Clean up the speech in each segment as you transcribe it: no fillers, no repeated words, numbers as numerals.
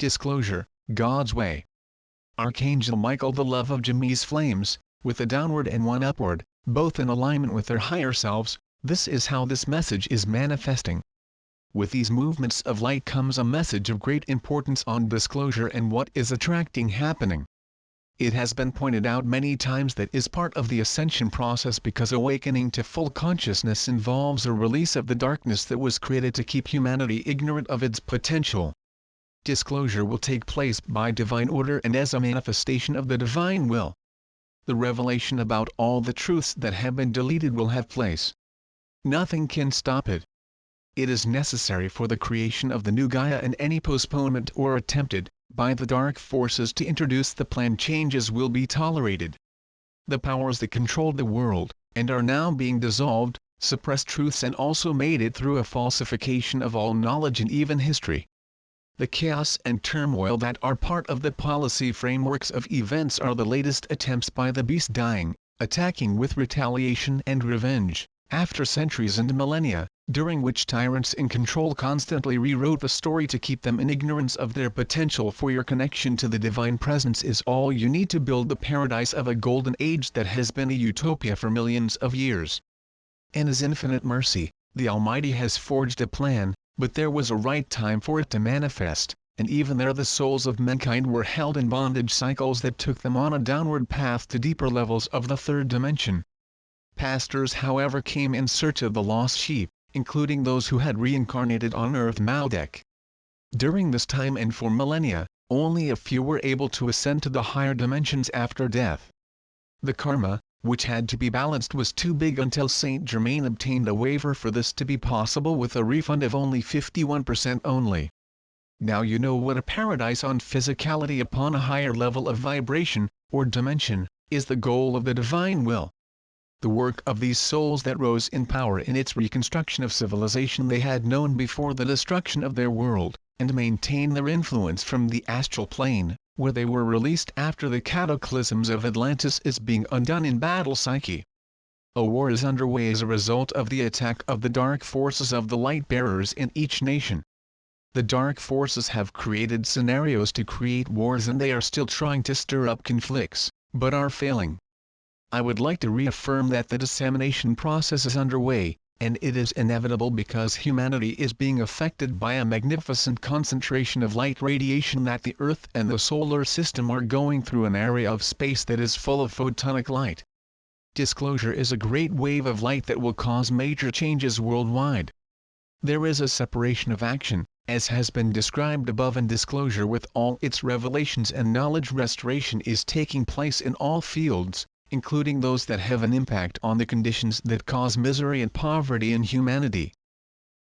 Disclosure, God's Way. Archangel Michael, the love of Jamis flames, with a downward and one upward, both in alignment with their higher selves. This is how this message is manifesting. With these movements of light comes a message of great importance on disclosure and what is attracting happening. It has been pointed out many times that is part of the ascension process because awakening to full consciousness involves a release of the darkness that was created to keep humanity ignorant of its potential. Disclosure will take place by divine order and as a manifestation of the divine will. The revelation about all the truths that have been deleted will have place. Nothing can stop it. It is necessary for the creation of the new Gaia, and any postponement or attempted, by the dark forces to introduce the planned changes will be tolerated. The powers that controlled the world, and are now being dissolved, suppressed truths and also made it through a falsification of all knowledge and even history. The chaos and turmoil that are part of the policy frameworks of events are the latest attempts by the beast dying, attacking with retaliation and revenge, after centuries and millennia, during which tyrants in control constantly rewrote the story to keep them in ignorance of their potential. For your connection to the divine presence is all you need to build the paradise of a golden age that has been a utopia for millions of years. In His infinite mercy, the Almighty has forged a plan, but there was a right time for it to manifest, and even there the souls of mankind were held in bondage cycles that took them on a downward path to deeper levels of the third dimension. Pastors, however, came in search of the lost sheep, including those who had reincarnated on Earth Maldek. During this time and for millennia, only a few were able to ascend to the higher dimensions after death. The karma, which had to be balanced, was too big until Saint Germain obtained a waiver for this to be possible with a refund of only 51% only. Now you know what a paradise on physicality upon a higher level of vibration, or dimension, is the goal of the divine will. The work of these souls that rose in power in its reconstruction of civilization they had known before the destruction of their world, and maintain their influence from the astral plane, where they were released after the cataclysms of Atlantis, is being undone in battle psyche. A war is underway as a result of the attack of the dark forces of the light bearers in each nation. The dark forces have created scenarios to create wars, and they are still trying to stir up conflicts, but are failing. I would like to reaffirm that the dissemination process is underway, and it is inevitable because humanity is being affected by a magnificent concentration of light radiation that the Earth and the solar system are going through an area of space that is full of photonic light. Disclosure is a great wave of light that will cause major changes worldwide. There is a separation of action, as has been described above, and disclosure with all its revelations and knowledge restoration is taking place in all fields, including those that have an impact on the conditions that cause misery and poverty in humanity.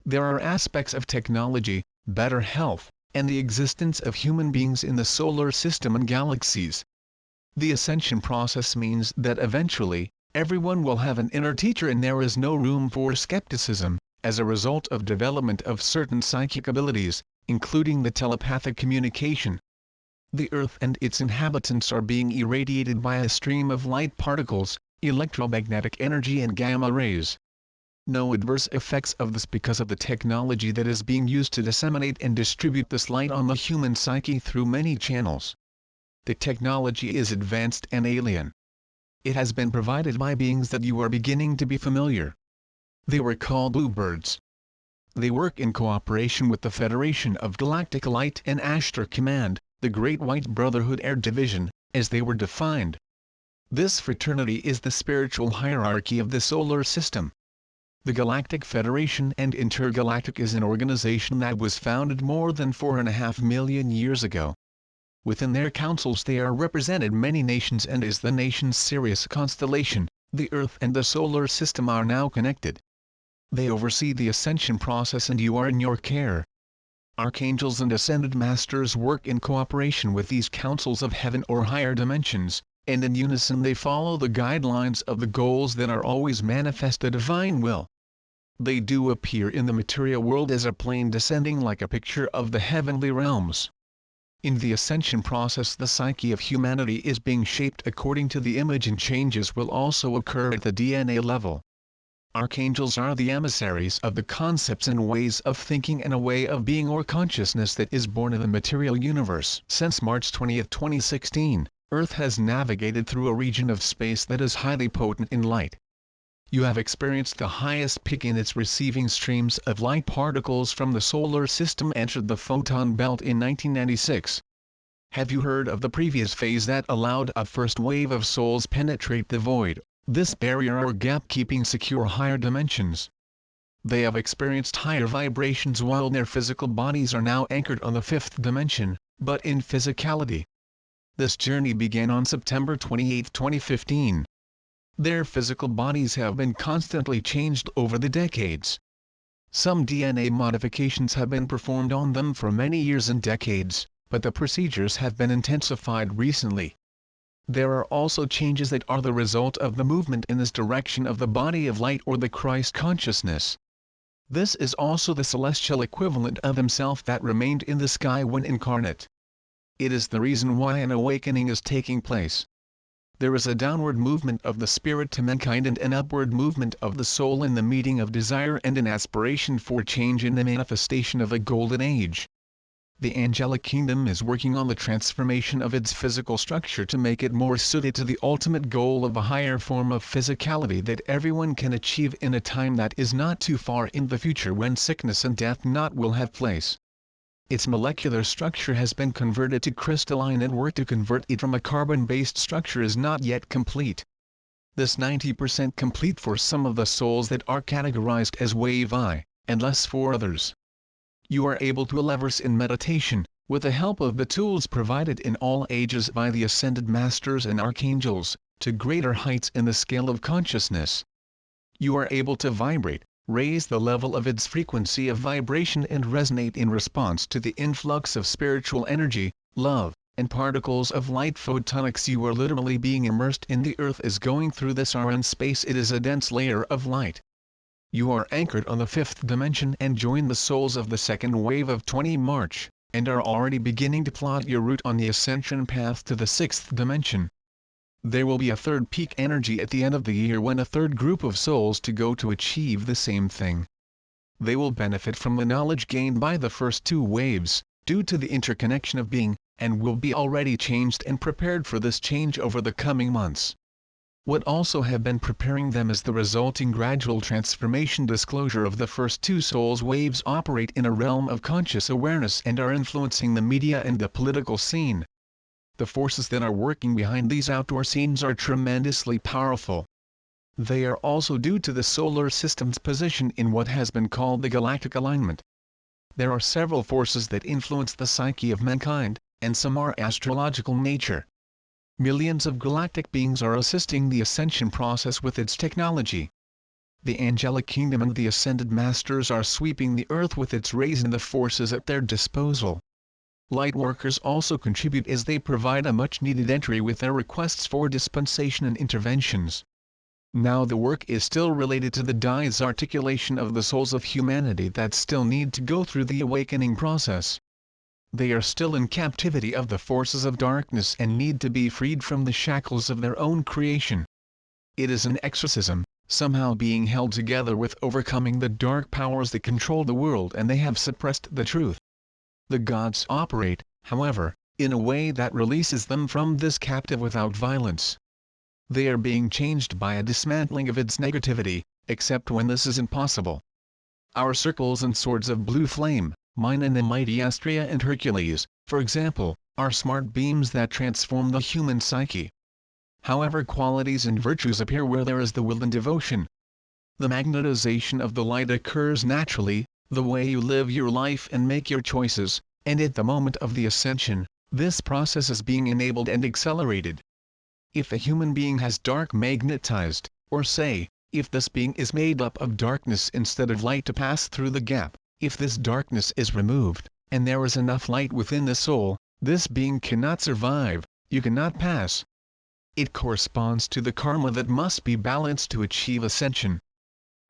There are aspects of technology, better health, and the existence of human beings in the solar system and galaxies. The ascension process means that eventually, everyone will have an inner teacher, and there is no room for skepticism, as a result of development of certain psychic abilities, including the telepathic communication. The Earth and its inhabitants are being irradiated by a stream of light particles, electromagnetic energy and gamma rays. No adverse effects of this because of the technology that is being used to disseminate and distribute this light on the human psyche through many channels. The technology is advanced and alien. It has been provided by beings that you are beginning to be familiar. They were called bluebirds. They work in cooperation with the Federation of Galactic Light and ASHTAR Command, the Great White Brotherhood Air Division, as they were defined. This fraternity is the spiritual hierarchy of the solar system. The Galactic Federation and Intergalactic is an organization that was founded more than 4.5 million years ago. Within their councils they are represented many nations, and as the nation's Sirius constellation, the Earth and the solar system are now connected. They oversee the ascension process, and you are in your care. Archangels and ascended masters work in cooperation with these councils of heaven or higher dimensions, and in unison they follow the guidelines of the goals that are always manifest the divine will. They do appear in the material world as a plane descending like a picture of the heavenly realms. In the ascension process the psyche of humanity is being shaped according to the image, and changes will also occur at the DNA level. Archangels are the emissaries of the concepts and ways of thinking and a way of being or consciousness that is born in the material universe. Since March 20, 2016, Earth has navigated through a region of space that is highly potent in light. You have experienced the highest peak in its receiving streams of light particles from the solar system entered the photon belt in 1996. Have you heard of the previous phase that allowed a first wave of souls penetrate the void, this barrier or gap keeping secure higher dimensions? They have experienced higher vibrations while their physical bodies are now anchored on the fifth dimension, but in physicality. This journey began on September 28, 2015. Their physical bodies have been constantly changed over the decades. Some DNA modifications have been performed on them for many years and decades, but the procedures have been intensified recently. There are also changes that are the result of the movement in this direction of the body of light or the Christ consciousness. This is also the celestial equivalent of himself that remained in the sky when incarnate. It is the reason why an awakening is taking place. There is a downward movement of the spirit to mankind and an upward movement of the soul in the meeting of desire and an aspiration for change in the manifestation of a golden age. The angelic kingdom is working on the transformation of its physical structure to make it more suited to the ultimate goal of a higher form of physicality that everyone can achieve in a time that is not too far in the future when sickness and death not will have place. Its molecular structure has been converted to crystalline and work to convert it from a carbon-based structure is not yet complete. This 90% complete for some of the souls that are categorized as wave I, and less for others. You are able to elevate in meditation, with the help of the tools provided in all ages by the ascended masters and archangels, to greater heights in the scale of consciousness. You are able to vibrate, raise the level of its frequency of vibration and resonate in response to the influx of spiritual energy, love, and particles of light photonics. You are literally being immersed in the earth is going through this RN space. It is a dense layer of light. You are anchored on the fifth dimension and join the souls of the second wave of 20 March, and are already beginning to plot your route on the ascension path to the sixth dimension. There will be a third peak energy at the end of the year when a third group of souls to go to achieve the same thing. They will benefit from the knowledge gained by the first two waves, due to the interconnection of being, and will be already changed and prepared for this change over the coming months. What also have been preparing them is the resulting gradual transformation. Disclosure of the first two souls waves operate in a realm of conscious awareness and are influencing the media and the political scene. The forces that are working behind these outdoor scenes are tremendously powerful. They are also due to the solar system's position in what has been called the galactic alignment. There are several forces that influence the psyche of mankind, and some are astrological nature. Millions of galactic beings are assisting the ascension process with its technology. The angelic kingdom and the ascended masters are sweeping the earth with its rays and the forces at their disposal. Lightworkers also contribute as they provide a much-needed entry with their requests for dispensation and interventions. Now the work is still related to the disarticulation of the souls of humanity that still need to go through the awakening process. They are still in captivity of the forces of darkness and need to be freed from the shackles of their own creation. It is an exorcism, somehow being held together with overcoming the dark powers that control the world, and they have suppressed the truth. The gods operate, however, in a way that releases them from this captive without violence. They are being changed by a dismantling of its negativity, except when this is impossible. Our circles and swords of blue flame, mine and the mighty Astrea and Hercules, for example, are smart beams that transform the human psyche. However, qualities and virtues appear where there is the will and devotion. The magnetization of the light occurs naturally, the way you live your life and make your choices, and at the moment of the ascension, this process is being enabled and accelerated. If a human being has dark magnetized, or say, if this being is made up of darkness instead of light to pass through the gap, if this darkness is removed, and there is enough light within the soul, this being cannot survive, you cannot pass. It corresponds to the karma that must be balanced to achieve ascension.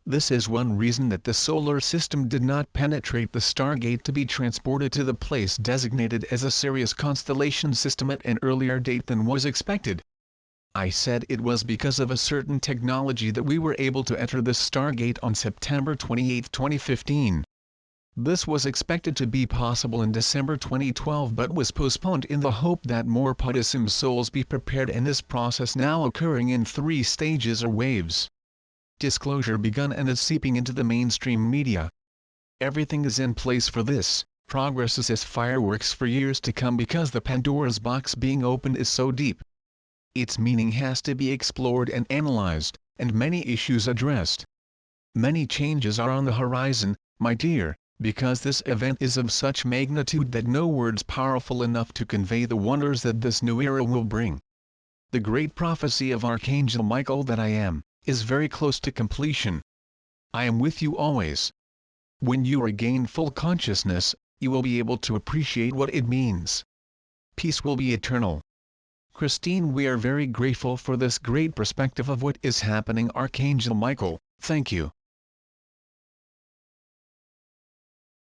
This is one reason that the solar system did not penetrate the Stargate to be transported to the place designated as a Sirius constellation system at an earlier date than was expected. I said it was because of a certain technology that we were able to enter this Stargate on September 28, 2015. This was expected to be possible in December 2012 but was postponed in the hope that more Buddhism souls be prepared, and this process now occurring in 3 stages or waves. Disclosure begun and is seeping into the mainstream media. Everything is in place for this. Progress is as fireworks for years to come because the Pandora's box being opened is so deep. Its meaning has to be explored and analyzed, and many issues addressed. Many changes are on the horizon, my dear, because this event is of such magnitude that no words powerful enough to convey the wonders that this new era will bring. The great prophecy of Archangel Michael that I am, is very close to completion. I am with you always. When you regain full consciousness, you will be able to appreciate what it means. Peace will be eternal. Christine, we are very grateful for this great perspective of what is happening. Archangel Michael, thank you.